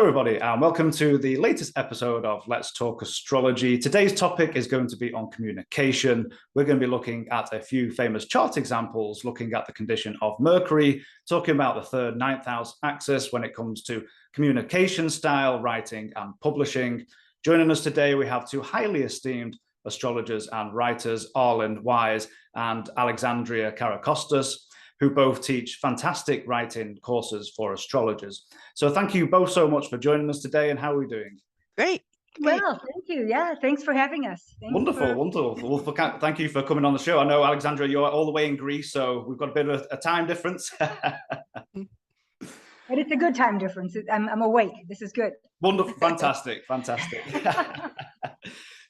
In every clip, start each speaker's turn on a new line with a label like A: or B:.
A: everybody, and welcome to the latest episode of Let's Talk Astrology. Today's topic is going to be on communication. We're going to be looking at a few famous chart examples, looking at the condition of Mercury, talking about the third ninth house axis when it comes to communication style, writing, and publishing. Joining us today, we have two highly esteemed astrologers and writers, Arlen Wise and Alexandria Karakostas, who both teach fantastic writing courses for astrologers. So thank you both so much for joining us today. And how are we doing?
B: Great.
C: Well, thank you. Yeah, thanks for having us.
A: Wonderful. Well, thank you for coming on the show. I know, Alexandra, you're all the way in Greece, so we've got a bit of a time difference.
C: But it's a good time difference. I'm awake. This is good.
A: Wonderful. Fantastic.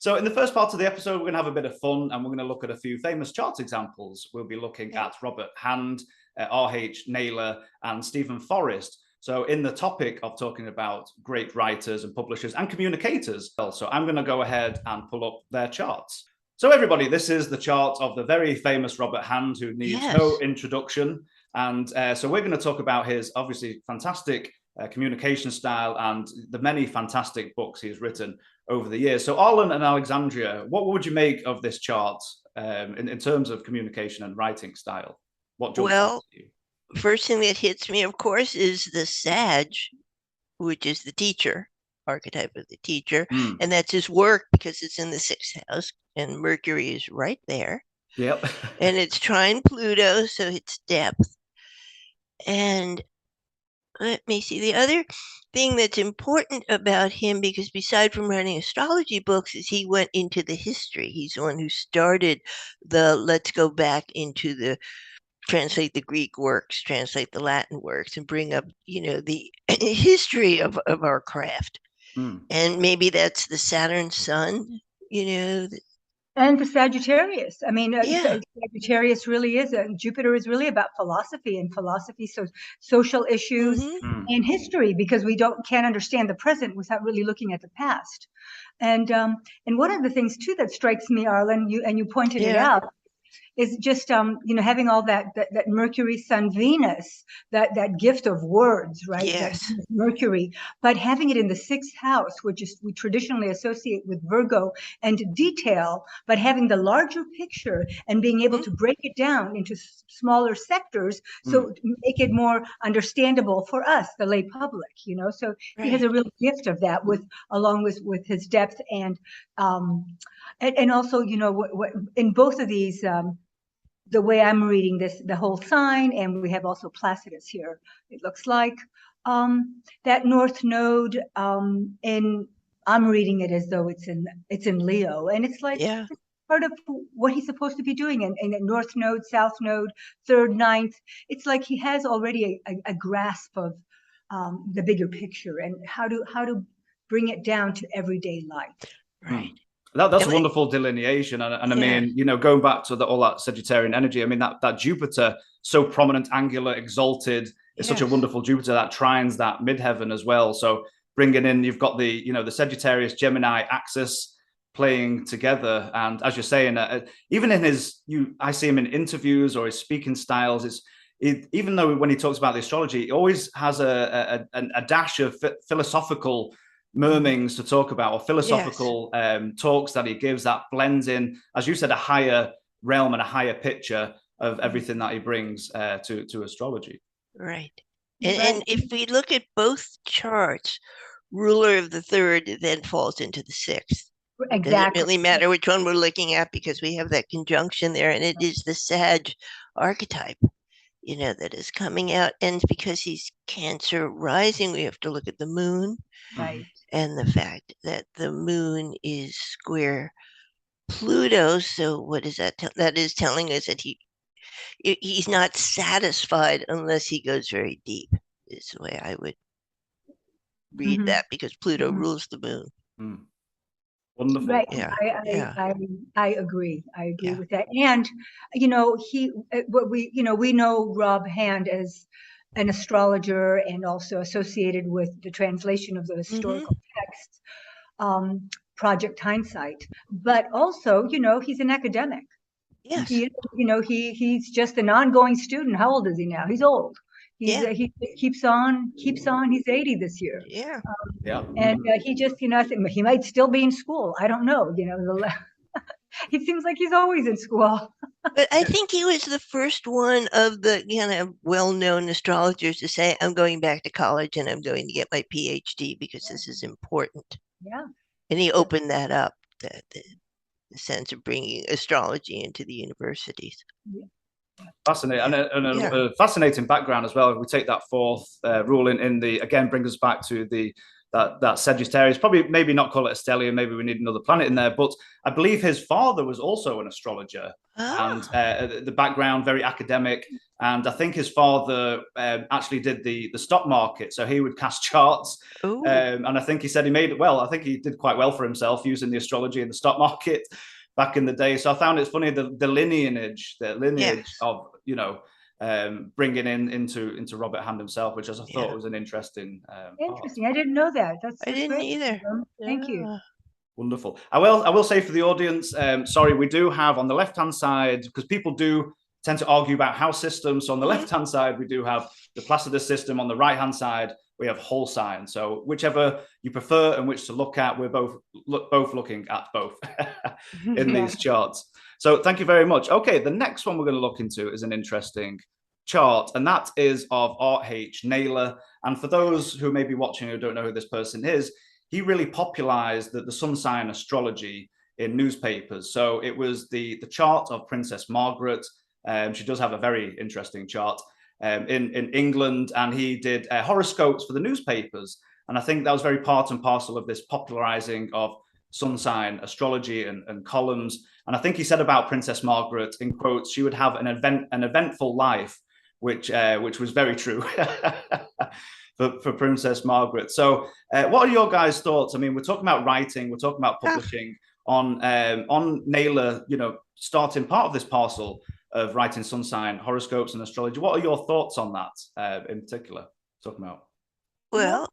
A: So in the first part of the episode, we're going to have a bit of fun, and we're going to look at a few famous chart examples. We'll be looking at Robert Hand, R.H. Naylor, and Stephen Forrest. So in the topic of talking about great writers and publishers and communicators, so I'm going to go ahead and pull up their charts. So everybody, this is the chart of the very famous Robert Hand, who needs no introduction. And so we're going to talk about his obviously fantastic communication style and the many fantastic books he's written over the years. So Arlen and Alexandria, what would you make of this chart in terms of communication and writing style? What jumps out to you?
B: First thing that hits me, of course, is the Sag, which is the teacher, archetype of the teacher. And that's his work because it's in the sixth house and Mercury is right there.
A: Yep.
B: And it's trine Pluto, so it's depth. And let me see. The other thing that's important about him, because beside from writing astrology books, is he went into the history. He's the one who started the let's go back into the translate the Greek works, translate the Latin works, and bring up, the history of our craft. And maybe that's the Saturn sun,
C: And the Sagittarius. I mean, Sagittarius really is, Jupiter is really about philosophy, so social issues and history, because we can't understand the present without really looking at the past. And one of the things too that strikes me, Arlen, you pointed it out, is just having all that Mercury, Sun, Venus, that gift of words, right?
B: Yes.
C: That Mercury, but having it in the sixth house, which is we traditionally associate with Virgo and detail, but having the larger picture and being able to break it down into smaller sectors, so to make it more understandable for us, the lay public. So he has a real gift of that, along with his depth and also what in both of these. The way I'm reading this, the whole sign, and we have also Placidus here. It looks like that North Node. I'm reading it as though it's in Leo, and it's like part of what he's supposed to be doing. And North Node, South Node, third, ninth. It's like he has already a grasp of the bigger picture and how to bring it down to everyday life.
B: Right.
A: That's a wonderful delineation. And I mean, going back to all that Sagittarian energy, I mean, that Jupiter, so prominent, angular, exalted, is such a wonderful Jupiter that trines that midheaven as well. So bringing in, you've got the Sagittarius Gemini axis playing together. And as you're saying, even in I see him in interviews or his speaking styles, even though when he talks about the astrology, he always has a dash of philosophical murmurings to talk about, or philosophical talks that he gives that blends in, as you said, a higher realm and a higher picture of everything that he brings to astrology.
B: Right. And if we look at both charts, ruler of the third then falls into the sixth.
C: Exactly.
B: It doesn't really matter which one we're looking at because we have that conjunction there, and it is the Sag archetype, that is coming out. And because he's Cancer rising, we have to look at the moon.
C: Right.
B: And the fact that the moon is square Pluto. So what is that? That is telling us that he's not satisfied unless he goes very deep, is the way I would read that, because Pluto rules the moon.
A: Wonderful.
C: Right. I agree. I agree with that. And we know Rob Hand as an astrologer and also associated with the translation of the historical texts, Project Hindsight. But also, he's an academic.
B: Yes.
C: He's just an ongoing student. How old is he now? He's old. He keeps on. He's 80 this year.
B: Yeah.
C: And he just, I think he might still be in school. I don't know. He seems like he's always in school.
B: But I think he was the first one of the well-known astrologers to say, I'm going back to college and I'm going to get my PhD because this is important.
C: Yeah.
B: And he opened that up, the sense of bringing astrology into the universities.
C: Yeah.
A: Fascinating, and a fascinating background as well. If we take that fourth ruling in the, again, brings us back to that Sagittarius, probably maybe not call it a stellium, maybe we need another planet in there, but I believe his father was also an astrologer, and the background very academic, and I think his father actually did the stock market, so he would cast charts, and I think he said he made it well. I think he did quite well for himself using the astrology in the stock market back in the day. So I found it's funny the lineage of bringing into Robert Hand himself, which I thought was an interesting.
C: Interesting. Part. I didn't know that. That's
B: I didn't
C: great.
B: either.
C: Thank you.
A: Wonderful. I will say for the audience, sorry, we do have on the left-hand side, because people do tend to argue about house systems. So on the left-hand side, we do have the Placidus system. On the right-hand side, we have whole sign. So whichever you prefer and which to look at, we're both looking at both in these charts. So thank you very much. Okay, the next one we're going to look into is an interesting chart, and that is of R.H. Naylor. And for those who may be watching who don't know who this person is, he really popularized the sun sign astrology in newspapers. So it was the chart of Princess Margaret. She does have a very interesting chart in England, and he did horoscopes for the newspapers. And I think that was very part and parcel of this popularizing of sun sign astrology and columns. And I think he said about Princess Margaret, in quotes, she would have an eventful life, which was very true for Princess Margaret. So what are your guys' thoughts? I mean, we're talking about writing, we're talking about publishing on Naylor, starting part of this parcel of writing sun sign horoscopes and astrology. What are your thoughts on that in particular? Talking about.
B: Well,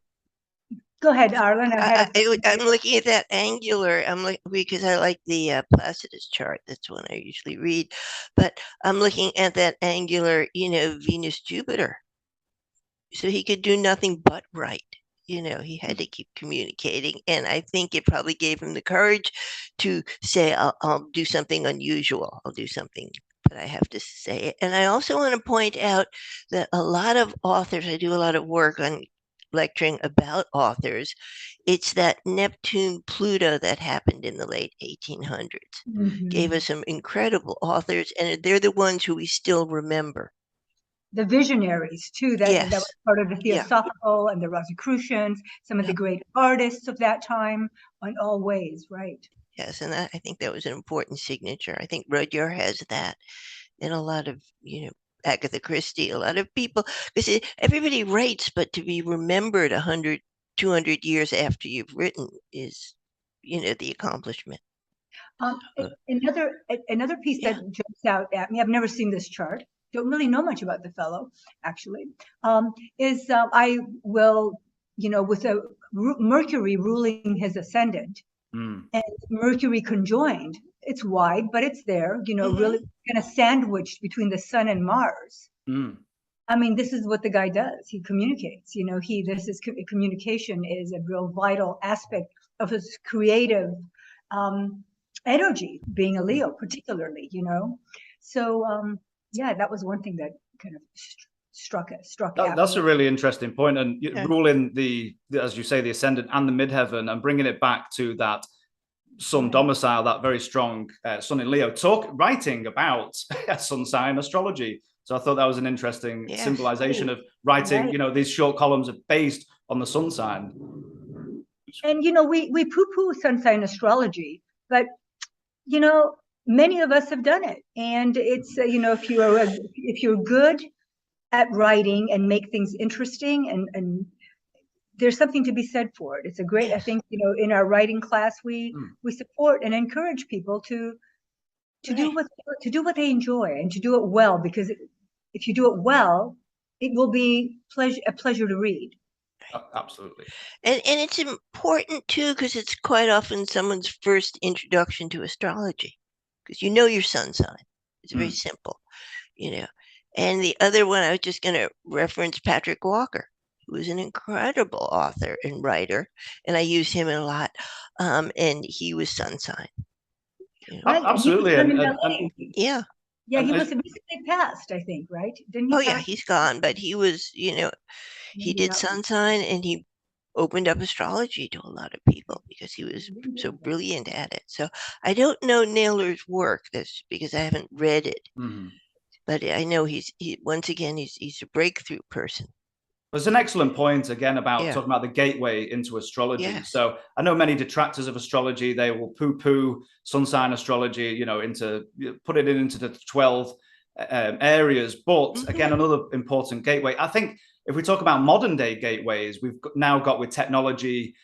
C: go ahead, Arlen.
B: I'm looking at that angular. Because I like the Placidus chart. That's one I usually read. But I'm looking at that angular, Venus Jupiter. So he could do nothing but write. He had to keep communicating, and I think it probably gave him the courage to say, I'll do something unusual. I'll do something, but I have to say it. And I also want to point out that a lot of authors, I do a lot of work on lecturing about authors. It's that Neptune Pluto that happened in the late 1800s gave us some incredible authors, and they're the ones who we still remember.
C: The visionaries too, that was part of the Theosophical and the Rosicrucians, some of the great artists of that time in all ways, right?
B: Yes, and I think that was an important signature. I think Rudyard has that, and a lot of, Agatha Christie, a lot of people, because everybody writes, but to be remembered 100, 200 years after you've written is, the accomplishment.
C: Another piece that jumps out at me, I've never seen this chart, don't really know much about the fellow, actually, is I will, with a Mercury ruling his ascendant and Mercury conjoined, it's wide, but it's there, really kind of sandwiched between the sun and Mars. I mean, this is what the guy does. He communicates, communication is a real vital aspect of his creative energy, being a Leo, particularly, So, that was one thing that kind of struck out.
A: That's a really interesting point. And ruling as you say, the ascendant and the midheaven, and bringing it back to that sun domicile, that very strong sun in Leo, writing about sun sign astrology. So I thought that was an interesting symbolization of writing, these short columns are based on the sun sign.
C: And, we poo-poo sun sign astrology, but, many of us have done it, and it's if you're good at writing and make things interesting, and there's something to be said for it. It's a great. I think in our writing class we support and encourage people to do what they enjoy and to do it well, because if you do it well, it will be a pleasure to read.
A: Absolutely.
B: And it's important too, because it's quite often someone's first introduction to astrology. Because your sun sign. It's very simple, And the other one, I was just going to reference Patrick Walker, who is an incredible author and writer, and I use him a lot. And he was sun sign.
A: Absolutely,
B: yeah.
C: Yeah, he was recently passed, I think, right? Didn't he?
B: Oh yeah, he's gone, but he was, he did sun sign, and he opened up astrology to a lot of people because he was so brilliant at it. So I don't know Naylor's work, that's because I haven't read it. But I know once again he's a breakthrough person.
A: There's an excellent point again about talking about the gateway into astrology.
B: Yes.
A: So I know many detractors of astrology, they will poo-poo sun sign astrology, put it into the 12 areas. But again, another important gateway. I think if we talk about modern day gateways, we've now got with technology,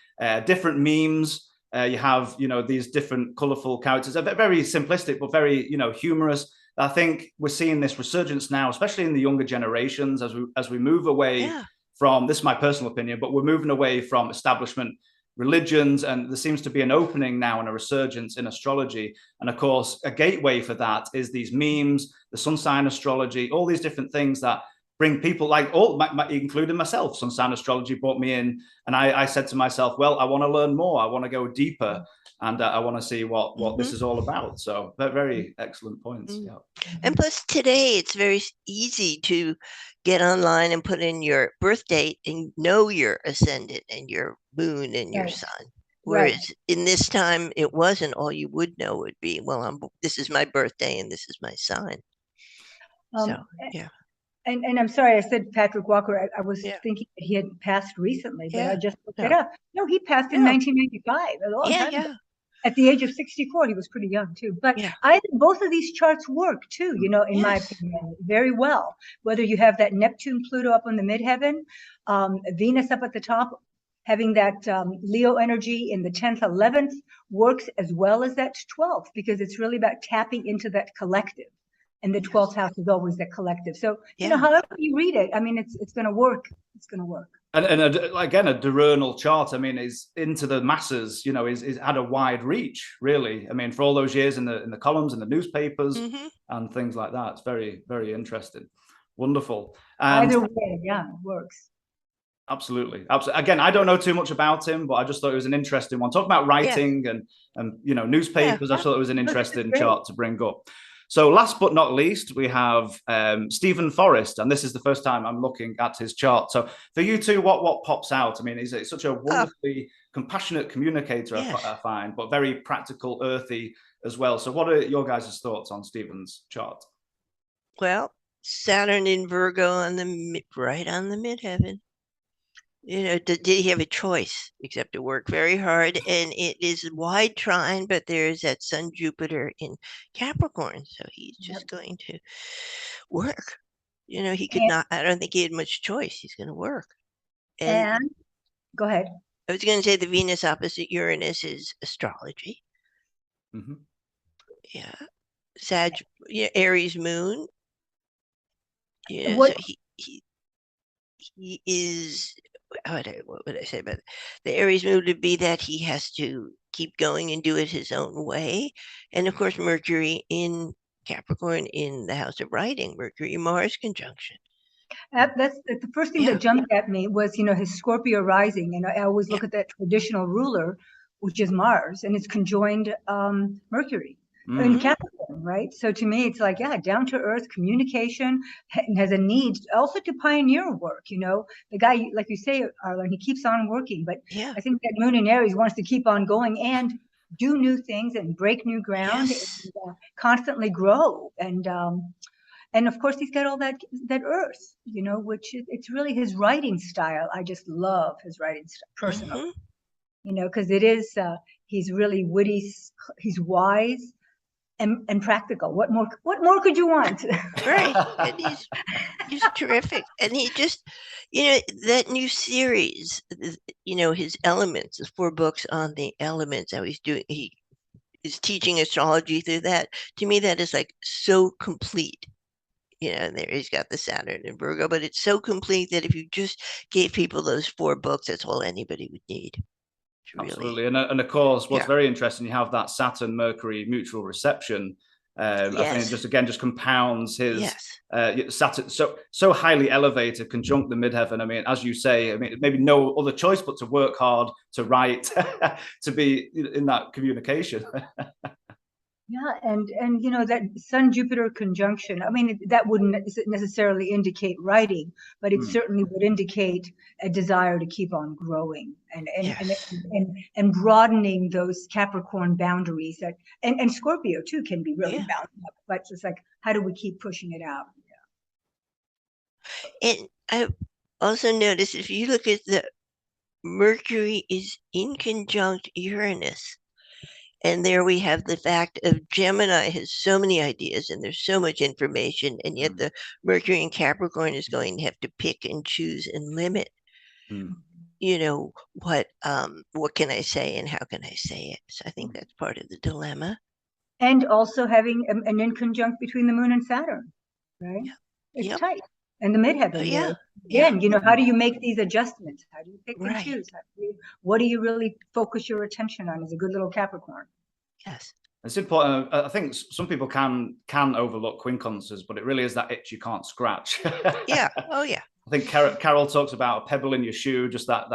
A: different memes. You have, these different colorful characters, very simplistic, but very, humorous. I think we're seeing this resurgence now, especially in the younger generations, as we move away from, this is my personal opinion, but we're moving away from establishment religions, and there seems to be an opening now and a resurgence in astrology. And of course, a gateway for that is these memes, the sun sign astrology, all these different things that bring people, like including myself. Sun sign astrology brought me in, and I said to myself, well, I want to learn more. I want to go deeper, and I want to see what this is all about. So very excellent points. Yeah.
B: And plus today it's very easy to get online and put in your birth date and know your ascendant and your moon and your sun. Whereas in this time it wasn't. All you would know would be, well, this is my birthday and this is my sign. So yeah.
C: And I'm sorry, I said Patrick Walker. I was thinking that he had passed recently, but I just looked it up. No, he passed in 1995, a long time ago. At the age of 64, he was pretty young too. But I think both of these charts work too, in my opinion, very well. Whether you have that Neptune, Pluto up on the midheaven, Venus up at the top, having that Leo energy in the 10th, 11th works as well as that 12th, because it's really about tapping into that collective. And the 12th house is always that collective. So, however you read it, I mean, it's going to work. It's going to work.
A: And again, a diurnal chart, I mean, is into the masses, is had a wide reach, really. I mean, for all those years in the columns, in the newspapers and things like that. It's very, very interesting. Wonderful. And
C: either way, it works.
A: Absolutely. Again, I don't know too much about him, but I just thought it was an interesting one. Talking about writing and newspapers, I thought it was an interesting chart to bring up. So last but not least, we have Stephen Forrest, and this is the first time I'm looking at his chart. So for you two, what pops out? I mean, he's such a wonderfully compassionate communicator, I find, but very practical, earthy as well. So what are your guys' thoughts on Stephen's chart?
B: Well, Saturn in Virgo right on the midheaven. Did he have a choice except to work very hard? And it is wide trine, but there's that Sun Jupiter in Capricorn. So he's just going to work. He could not, I don't think he had much choice. He's going to work.
C: And go ahead.
B: I was going to say the Venus opposite Uranus is astrology. Yeah. Aries moon. So he is, what would I say about it? The Aries moon would be that he has to keep going and do it his own way. And of course, Mercury in Capricorn in the house of writing, Mercury-Mars conjunction.
C: That's the first thing that jumped at me was, his Scorpio rising. And I always look at that traditional ruler, which is Mars, and it's conjoined Mercury in Capricorn, right? So to me, it's like, down to earth communication, and has a need also to pioneer work. The guy, like you say, Arlen, he keeps on working, but I think that moon in Aries wants to keep on going and do new things and break new ground and constantly grow. And of course, he's got all that earth, which it's really his writing style. I just love his writing style personally, because it is, he's really witty, he's wise. And practical. What more could you want?
B: Right. And he's terrific. And he just, that new series, his elements, his 4 books on the elements, how he is teaching astrology through that. To me, that is like so complete. There he's got the Saturn in Virgo, but it's so complete that if you just gave people those 4 books, that's all anybody would need.
A: Absolutely. And of course, what's very interesting, you have that Saturn Mercury mutual reception I think it just compounds his Saturn so highly elevated conjunct the midheaven. I mean, as you say, I mean, maybe no other choice but to work hard, to write, to be in that communication.
C: Yeah, and you know, that Sun Jupiter conjunction, I mean, that wouldn't necessarily indicate writing, but it certainly would indicate a desire to keep on growing and broadening those Capricorn boundaries that and Scorpio too can be really bound up, but it's like, how do we keep pushing it out?
B: And I also noticed, if you look at the Mercury is in conjunct Uranus. And there we have the fact of Gemini has so many ideas and there's so much information, and yet the Mercury in Capricorn is going to have to pick and choose and limit, you know, what can I say and how can I say it? So I think that's part of the dilemma.
C: And also having an inconjunct between the Moon and Saturn, right? It's tight. And the midheaven there. Again, you know, how do you make these adjustments? How do you pick and choose? What do you really focus your attention on as a good little Capricorn?
B: Yes.
A: It's important. I think some people can overlook quincunxes, but it really is that itch you can't scratch.
B: Yeah. Oh, yeah.
A: I think Carol talks about a pebble in your shoe, just that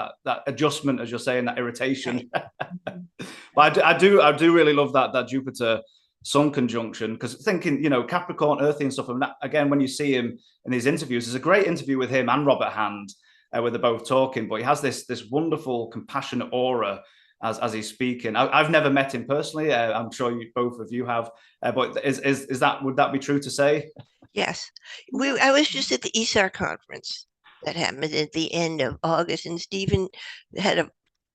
A: adjustment, as you're saying, that irritation. But I do really love that Jupiter Sun conjunction, because thinking, you know, Capricorn, earthy and stuff. And that, again, when you see him in these interviews, there's a great interview with him and Robert Hand where they're both talking, but he has this wonderful compassionate aura as he's speaking. I've never met him personally. I'm sure both of you have. But would that be true to say?
B: Yes. I was just at the ESAR conference that happened at the end of August, and Stephen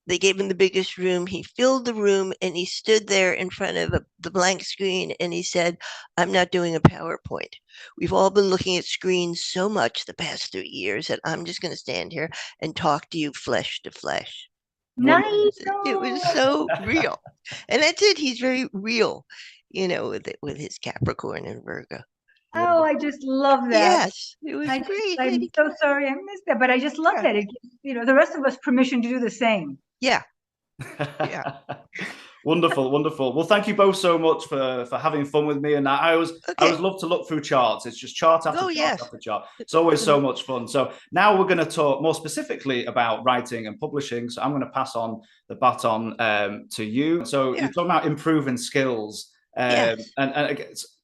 B: they gave him the biggest room. He filled the room and he stood there in front of the blank screen and he said, "I'm not doing a PowerPoint. We've all been looking at screens so much the past 3 years that I'm just going to stand here and talk to you flesh to flesh."
C: Nice.
B: It was so real. And that's it. He's very real, you know, with his Capricorn and Virgo.
C: Oh, I just love that.
B: Yes, it was great.
C: I'm so sorry I missed that, but I just love that. It gives, you know, the rest of us permission to do the same.
B: Yeah.
A: Wonderful. Well, thank you both so much for having fun with me. And I always love to look through charts. It's just chart after chart after chart. It's always so much fun. So now we're going to talk more specifically about writing and publishing. So I'm going to pass on the baton to you. So you're talking about improving skills. And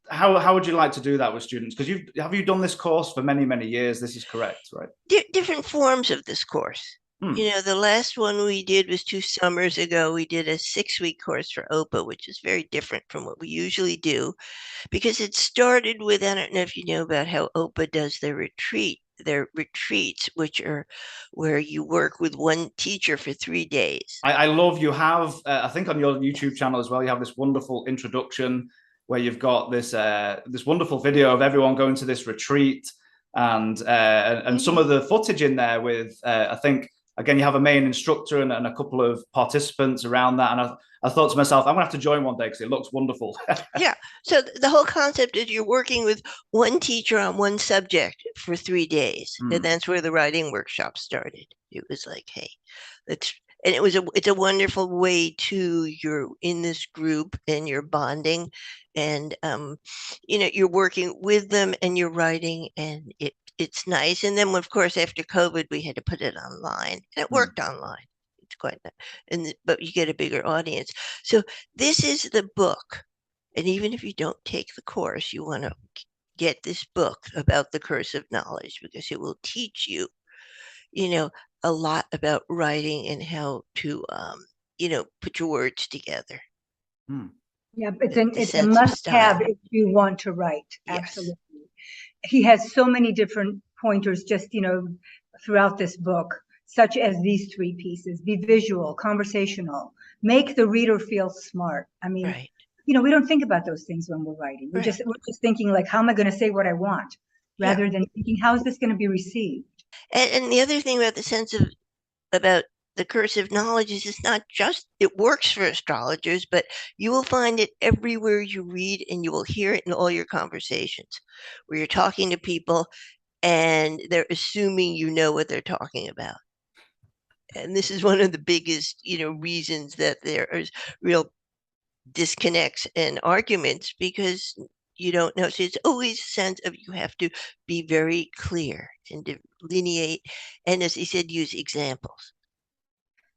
A: how would you like to do that with students? Because have you done this course for many years? This is correct, right?
B: Different forms of this course. You know, the last one we did was 2 summers ago. We did a 6-week course for OPA, which is very different from what we usually do, because it started with, I don't know if you know about how OPA does their retreats, which are where you work with one teacher for 3 days.
A: I love, you have, I think on your YouTube channel as well, you have this wonderful introduction where you've got this wonderful video of everyone going to this retreat, and some of the footage in there with, I think, again, you have a main instructor and a couple of participants around that. And I thought to myself, I'm going to have to join one day because it looks wonderful.
B: Yeah. So the whole concept is you're working with one teacher on one subject for 3 days. And that's where the writing workshop started. It was like, hey, it's a wonderful way to, you're in this group and you're bonding and, you know, you're working with them and you're writing, and it's nice. And then, of course, after COVID, we had to put it online, and it worked online. It's quite nice. But you get a bigger audience. So this is the book. And even if you don't take the course, you want to get this book about the curse of knowledge, because it will teach you, you know, a lot about writing and how to, you know, put your words together.
C: Yeah, it's a must-have if you want to write. Yes. Absolutely. He has so many different pointers just, you know, throughout this book, such as these 3 pieces: be visual, conversational, make the reader feel smart. I mean, you know, we don't think about those things when we're writing. We're just thinking, like, how am I going to say what I want, rather than thinking, how is this going to be received?
B: And the other thing about the sense about the curse of knowledge is it's not just, it works for astrologers, but you will find it everywhere you read, and you will hear it in all your conversations where you're talking to people and they're assuming you know what they're talking about. And this is one of the biggest, you know, reasons that there is real disconnects and arguments because you don't know. So it's always a sense of you have to be very clear and delineate. And as he said, use examples.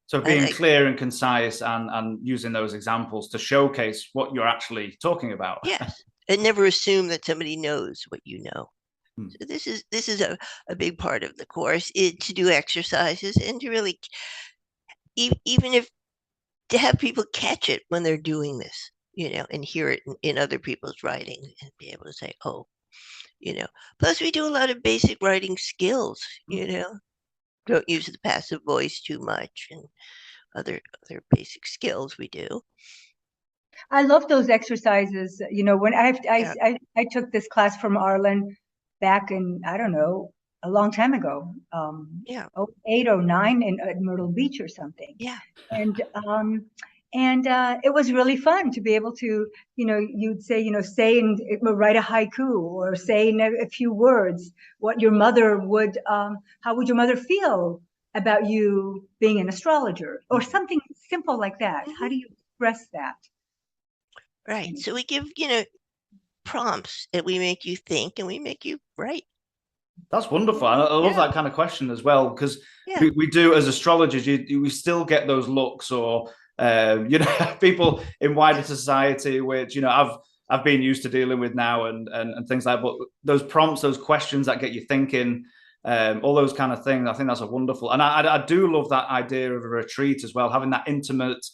A: So being clear and concise and using those examples to showcase what you're actually talking about.
B: Yes. And never assume that somebody knows what you know. So this is a big part of the course, to do exercises and to really, even if to have people catch it when they're doing this, and hear it in other people's writing and be able to say, oh, plus we do a lot of basic writing skills, don't use the passive voice too much and other basic skills we do.
C: I love those exercises. When I took this class from Arlen back in, I don't know, a long time ago, 08, 09 at Myrtle Beach or something.
B: Yeah.
C: And it was really fun to be able to, you'd say, say and write a haiku or say in a few words what your mother would, how would your mother feel about you being an astrologer or something simple like that. Mm-hmm. How do you express that?
B: Right. So we give, prompts that we make you think and we make you write.
A: That's wonderful. I love that kind of question as well, because we do, as astrologers, we still get those looks or, people in wider society, which, I've been used to dealing with now and things like that. But those prompts, those questions that get you thinking, all those kind of things, I think that's a wonderful. And I do love that idea of a retreat as well, having that intimate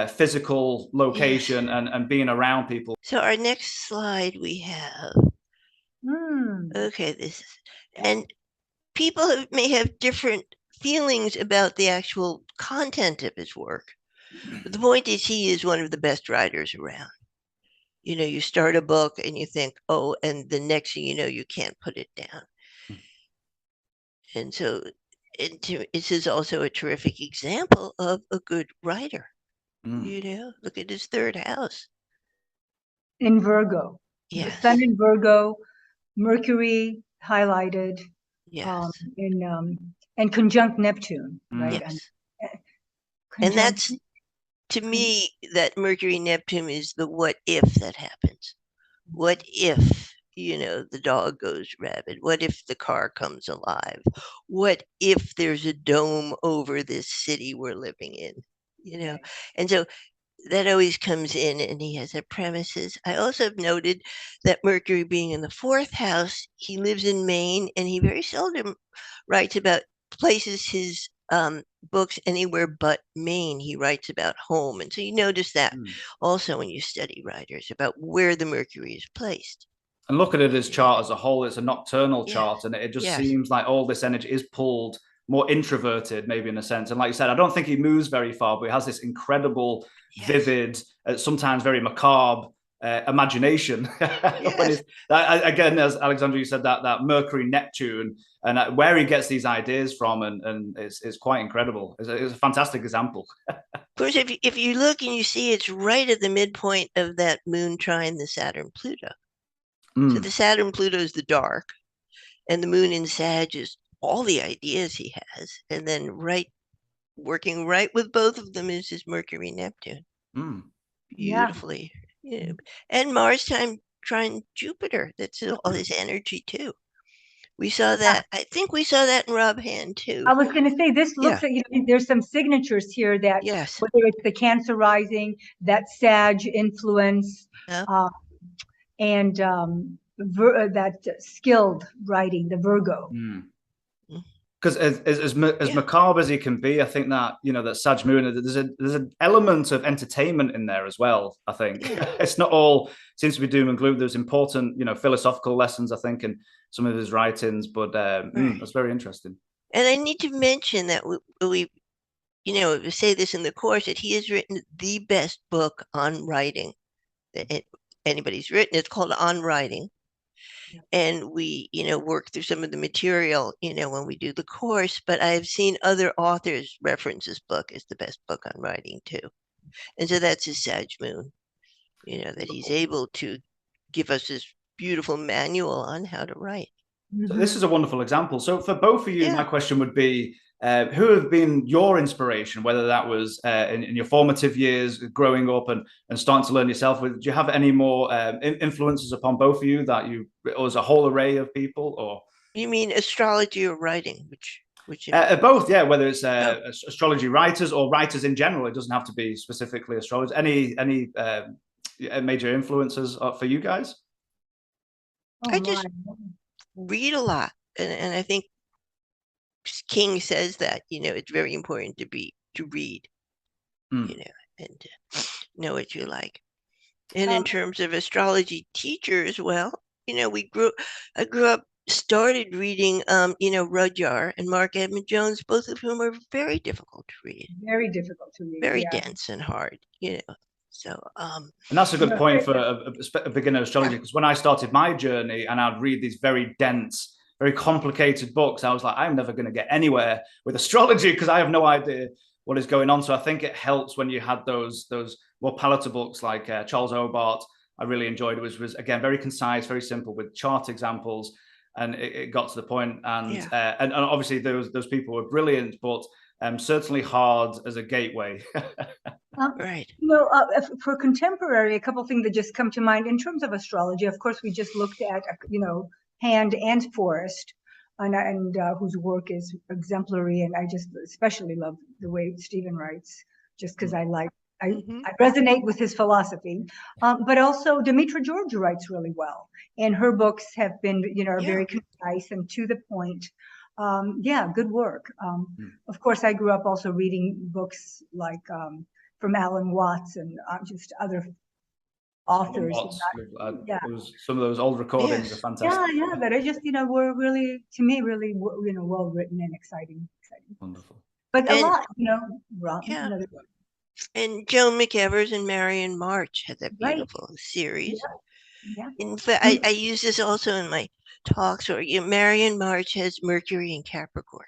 A: physical location and being around people.
B: So our next slide we have. Okay, and people may have different feelings about the actual content of his work. But the point is, he is one of the best writers around. You start a book and you think, oh, and the next thing you know, you can't put it down. And so this is also a terrific example of a good writer. Look at his third house.
C: In Virgo.
B: Yes.
C: The sun in Virgo, Mercury highlighted.
B: Yes.
C: And conjunct Neptune, right?
B: Yes. And that's, to me, that Mercury Neptune is the what if that happens. What if, the dog goes rabid? What if the car comes alive? What if there's a dome over this city we're living in? And so that always comes in, and he has a premises. I also have noted that Mercury being in the fourth house, he lives in Maine, and he very seldom writes about places his books anywhere but Maine. He writes about home. And so you notice that also when you study writers, about where the Mercury is placed.
A: And look at it as chart as a whole. It's a nocturnal chart, and it just seems like all this energy is pulled more introverted, maybe in a sense. And like you said, I don't think he moves very far, but he has this incredible, vivid, sometimes very macabre imagination. Again, as Alexandra, you said, that Mercury Neptune and where he gets these ideas from, and it's quite incredible. It's a fantastic example.
B: Of course, if you look and you see, it's right at the midpoint of that moon trine the Saturn-Pluto. So the Saturn-Pluto is the dark, and the moon in Sag is all the ideas he has, and then working right with both of them is his Mercury Neptune. Beautifully. And Mars trine Jupiter. That's all his energy too. We saw that. I think we saw that in Rob Hand too.
C: I was going to say, this looks like, there's some signatures here that whether it's the Cancer rising, that Sag influence, and that skilled writing, the Virgo.
A: Because as macabre as he can be, I think that that Sag moon, there's an element of entertainment in there as well. I think it's not all seems to be doom and gloom. There's important philosophical lessons, I think, in some of his writings. But that's very interesting.
B: And I need to mention that we say this in the course, that he has written the best book on writing that anybody's written. It's called On Writing. And we, work through some of the material, when we do the course, but I've seen other authors reference this book as the best book on writing too. And so that's his Sag moon, that he's able to give us this beautiful manual on how to write.
A: So this is a wonderful example. So for both of you,
B: Yeah.
A: my question would be, who have been your inspiration, whether that was in your formative years, growing up and starting to learn yourself? Do you have any more influences upon both of you that you, or as a whole array of people, or?
B: You mean astrology or writing? Which
A: both, yeah. Whether it's astrology writers or writers in general, it doesn't have to be specifically astrologers. Any major influences for you guys?
B: I just read a lot, and I think King says that, you know, it's very important to read, you know, and know what you like. And in terms of astrology teachers, well, you know, I grew up, started reading, you know, Rudyard and Mark Edmund Jones, both of whom are very difficult to read.
C: Very difficult to read.
B: Very dense and hard, you know. So,
A: and that's a good point for a beginner astrology, because when I started my journey and I'd read these very dense, very complicated books, I was like, I'm never going to get anywhere with astrology because I have no idea what is going on. So I think it helps when you had those more palatable books like Charles Hobart. I really enjoyed it. Was again very concise, very simple with chart examples, and it got to the point. And and obviously those people were brilliant, but certainly hard as a gateway.
B: Right.
C: You know, for contemporary, a couple things that just come to mind in terms of astrology. Of course, we just looked at, you know, Hand and Forrest, and whose work is exemplary. And I just especially love the way Stephen writes, just because I resonate with his philosophy. But also Demetra George writes really well, and her books have been, you know, are very concise and to the point. Good work. Of course, I grew up also reading books like from Alan Watts and just other authors.
A: Some of those old recordings are fantastic.
C: Yeah, that are just, you know, were really, to me, really, you know, well written and exciting.
A: Wonderful.
C: But a lot, you know,
B: and Joan McEvers and Marion March had that beautiful series. In fact, I use this also in my talks, or you know, Marion March has Mercury in Capricorn.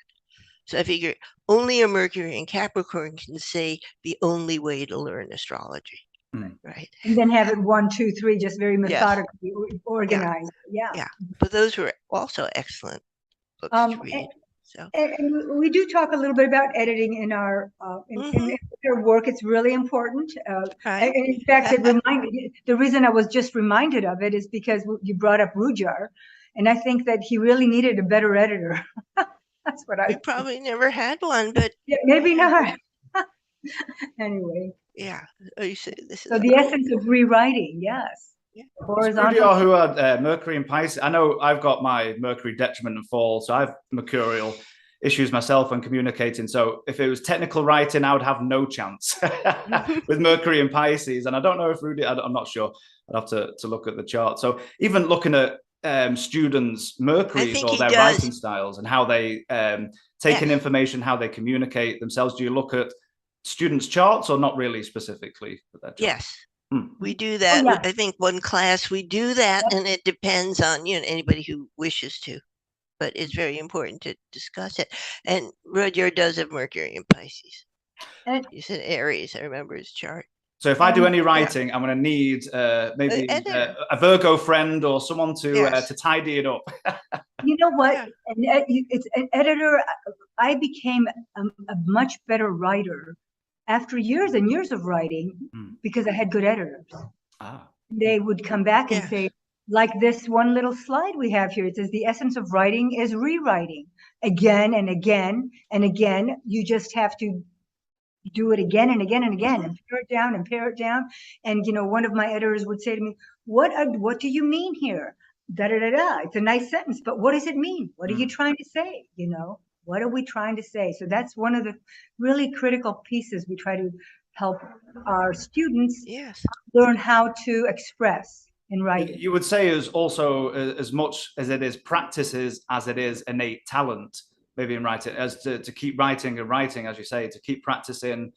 B: So I figure only a Mercury in Capricorn can say the only way to learn astrology. Right.
C: And then have it 1, 2, 3, just very methodically organized.
B: Yeah. But those were also excellent books to read.
C: And we do talk a little bit about editing in our in their work. It's really important. And in fact, the reason I was just reminded of it is because you brought up Rudyard, and I think that he really needed a better editor. That's what I
B: probably never had one, but
C: maybe not. Anyway.
B: Yeah. Oh, you said this is
C: so the essence of rewriting, yes.
A: Rudyard, who had Mercury and Pisces. I know I've got my Mercury detriment and fall, so I have mercurial issues myself when communicating. So if it was technical writing, I would have no chance with Mercury and Pisces. And I don't know if Rudyard, I'm not sure. I'd have to look at the chart. So even looking at students' Mercury or their writing styles and how they take in information, how they communicate themselves, do you look at students' charts or not really specifically for their charts?
B: Yes. We do that. I think one class we do that, and it depends on, you know, anybody who wishes to, but it's very important to discuss it. And Rudyard does have Mercury in Pisces. You said Aries. I remember his chart.
A: So if I do any writing, I'm going to need maybe a Virgo friend or someone to tidy it up.
C: You know what? It's an editor. I became a much better writer after years and years of writing because I had good editors. They would come back and say, like this one little slide we have here, it says the essence of writing is rewriting again and again and again. You just have to do it again and again and again and pare it down and pare it down. And, you know, one of my editors would say to me, what do you mean here? Da, da, da, da. It's a nice sentence, but what does it mean? What are you trying to say? You know? What are we trying to say? So that's one of the really critical pieces we try to help our students learn how to express in writing.
A: You would say is also as much as it is practices as it is innate talent, maybe in writing, as to keep writing and writing, as you say, to keep practicing.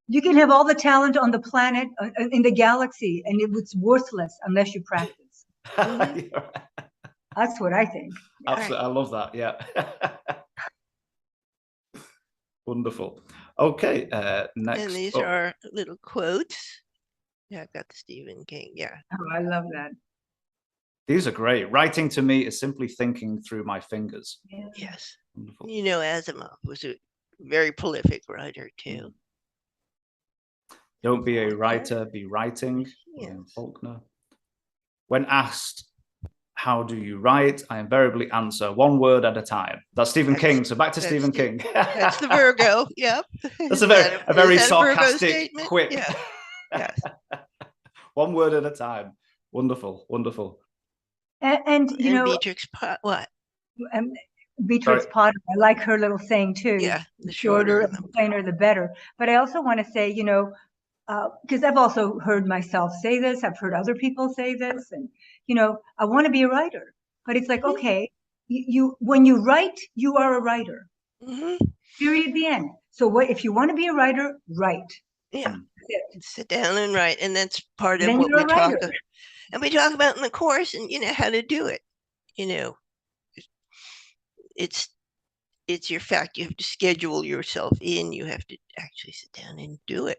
C: You can have all the talent on the planet, in the galaxy, and it's worthless unless you practice. That's what I think.
A: Absolutely. I love that. Yeah. Wonderful. Okay, next.
B: And these are little quotes. Yeah, I've got the Stephen King. Yeah.
C: Oh, I love that.
A: These are great. Writing to me is simply thinking through my fingers.
C: Yeah.
B: Yes.
A: Wonderful.
B: You know, Asimov was a very prolific writer too.
A: Don't be a writer, be writing.
B: Yes.
A: Faulkner. When asked, how do you write? I invariably answer one word at a time. That's Stephen King. So back to Stephen King.
B: That's the Virgo. Yep.
A: That's a very sarcastic, quick.
B: Yeah. Yes.
A: One word at a time. Wonderful, wonderful.
C: And you know,
B: Beatrix what?
C: Beatrix Potter, I like her little saying too.
B: Yeah,
C: the shorter and the plainer, the better. But I also want to say, you know, because I've also heard myself say this, I've heard other people say this, and you know, I want to be a writer, but it's like, okay, you when you write, you are a writer. Period. The end. So what if you want to be a writer? Write.
B: Yeah. Sit down and write, and that's part of
C: Then
B: what
C: you're
B: we
C: a
B: talk
C: writer.
B: about. And we talk about in the course, and you know how to do it. You know, it's your fact. You have to schedule yourself in. You have to actually sit down and do it.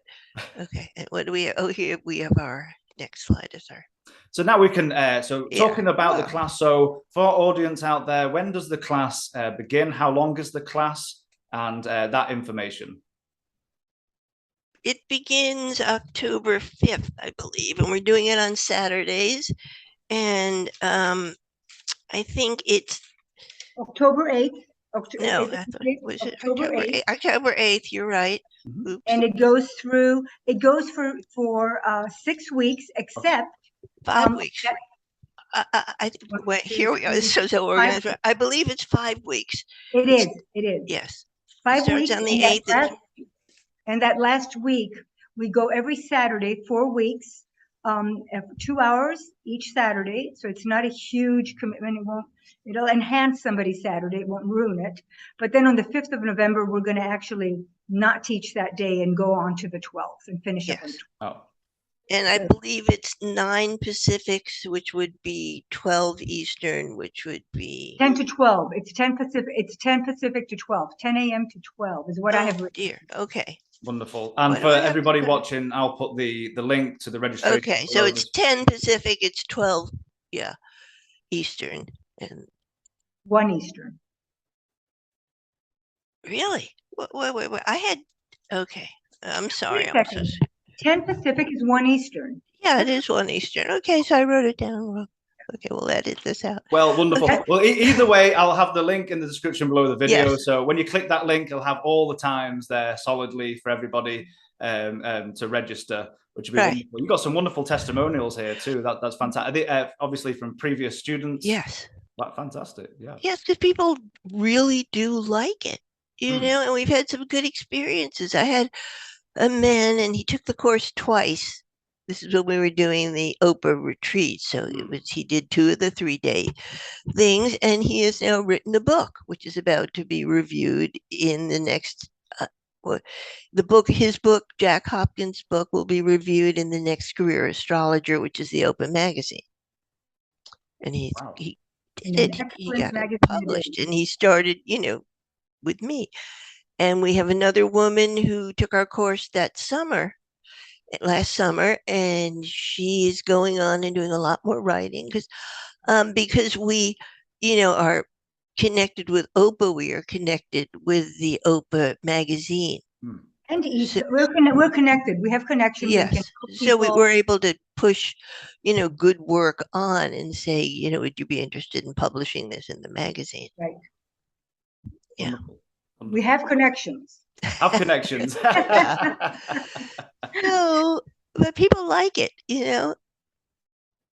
B: Okay. And what do we have? Oh, here we have our next slide. Is our.
A: So now we can, talking about the class. So for our audience out there, when does the class begin? How long is the class? And that information.
B: It begins October 5th, I believe, and we're doing it on Saturdays. And I think it's
C: October 8th.
B: No, was it October 8th? October 8th, you're right. Oops.
C: And it goes for 6 weeks, except
B: 5 weeks. Here we are. So organized. I believe it's 5 weeks.
C: It is.
B: Yes.
C: 5 weeks
B: on the 8th.
C: And that last week, we go every Saturday, 4 weeks, 2 hours each Saturday. So it's not a huge commitment. It'll enhance somebody's Saturday. It won't ruin it. But then on the 5th of November, we're going to actually not teach that day and go on to the 12th and finish up on the 12th.
B: And I believe it's 9 Pacifics, which would be 12 Eastern, which would be
C: 10 to 12. It's 10 Pacific. It's 10 Pacific to 12. 10 a.m. to 12 is what I have written.
B: Dear. Okay.
A: Wonderful. And for everybody watching, I'll put the link to the registration.
B: Okay, so it's 10 Pacific, it's 12, Eastern, and
C: 1 Eastern.
B: Really? Wait. I had. Okay, I'm sorry.
C: 10 Pacific is 1 Eastern.
B: Yeah, it is 1 Eastern. Okay, so I wrote it down wrong. Okay, we'll edit this out.
A: Well, wonderful. Well, either way, I'll have the link in the description below the video.
B: Yes.
A: So when you click that link, it'll have all the times there solidly for everybody to register, which would be wonderful. You've got some wonderful testimonials here too. That's fantastic. Obviously from previous students.
B: Yes.
A: Fantastic. Yeah.
B: Yes, because people really do like it, you know, and we've had some good experiences. I had a man, and he took the course twice. This is when we were doing the Oprah retreat. So he did 2 of the 3-day things, and he has now written a book, which is about to be reviewed in the next. His book, Jack Hopkins' book, will be reviewed in the next Career Astrologer, which is the Open magazine. And he did it. He got it published, and he started, you know, with me. And we have another woman who took our course last summer, and she is going on and doing a lot more writing because we, you know, are connected with OPA. We are connected with the OPA magazine.
C: And we're connected. We have connections.
B: Yes. So we were able to push, you know, good work on and say, you know, would you be interested in publishing this in the magazine?
C: Right.
B: Yeah.
C: We have connections.
B: No, but people like it, you know.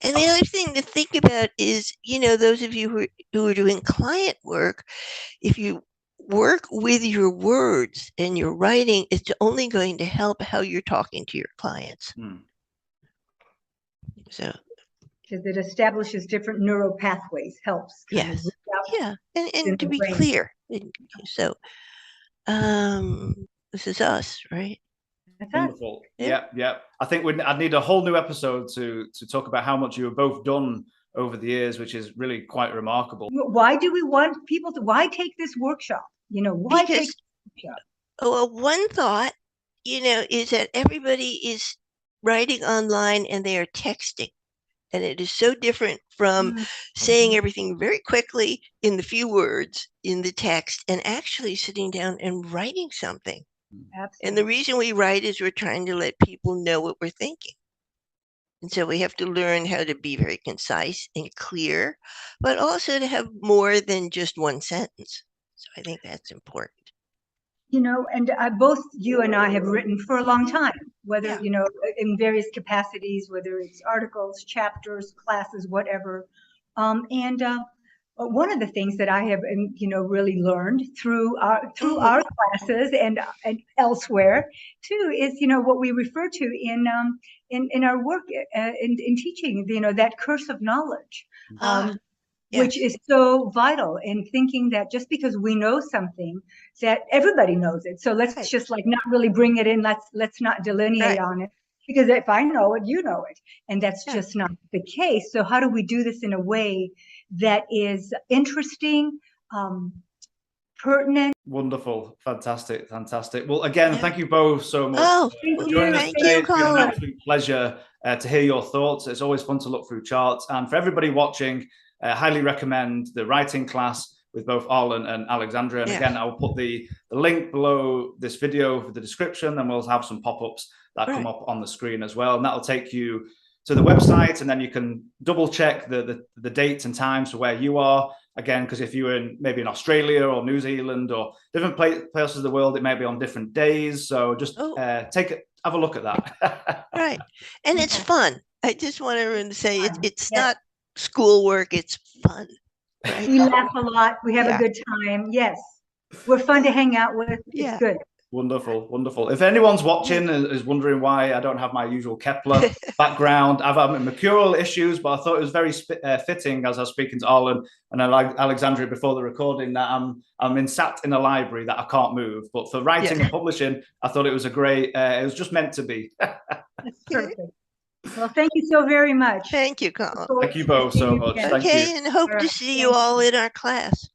B: And the other thing to think about is, you know, those of you who are doing client work, if you work with your words and your writing, it's only going to help how you're talking to your clients. So.
C: Because it establishes different neural pathways, helps.
B: Yes. Yeah. And to be clear. So, this is us, right?
A: Wonderful. Yeah. I think I'd need a whole new episode to talk about how much you have both done over the years, which is really quite remarkable.
C: Why do we want people to? Why take this workshop? You know, why take this workshop?
B: Well, one thought, you know, is that everybody is writing online and they are texting. And it is so different from saying everything very quickly in the few words in the text and actually sitting down and writing something.
C: Absolutely.
B: And the reason we write is we're trying to let people know what we're thinking. And so we have to learn how to be very concise and clear, but also to have more than just one sentence. So I think that's important.
C: You know, and both you and I have written for a long time, whether, you know, in various capacities, whether it's articles, chapters, classes, whatever. One of the things that I have, you know, really learned through our classes and elsewhere too is, you know, what we refer to in our work in teaching, you know, that curse of knowledge. Which is so vital in thinking that just because we know something, that everybody knows it. So let's just like not really bring it in. Let's not delineate on it, because if I know it, you know it, and that's just not the case. So how do we do this in a way that is interesting, pertinent?
A: Wonderful, fantastic. Well, again, thank you both so much for joining us
B: thank
A: today.
B: you,
A: It's been an
B: Colin.
A: absolute pleasure to hear your thoughts. It's always fun to look through charts, and for everybody watching, highly recommend the writing class with both Arlen and Alexandra. And again, I'll put the link below this video for the description, and we'll have some pop-ups that come up on the screen as well. And that'll take you to the website, and then you can double check the dates and times for where you are. Again, because if you're maybe in Australia or New Zealand or different places of the world, it may be on different days. So just have a look at that.
B: Right. And it's fun. I just want everyone to say it's not schoolwork, it's fun. Right?
C: We laugh a lot. We have a good time. Yes. We're fun to hang out with. It's good.
A: Wonderful. If anyone's watching is wondering why I don't have my usual Kepler background, I've had mercurial issues, but I thought it was very fitting as I was speaking to Arlen and Alexandria before the recording that I'm sat in a library that I can't move. But for writing and publishing, I thought it was a great. It was just meant to be.
C: That's perfect. Well, thank you so very much.
B: Thank you, Colin.
A: Thank you both so much.
B: Okay, and hope to see you all in our class.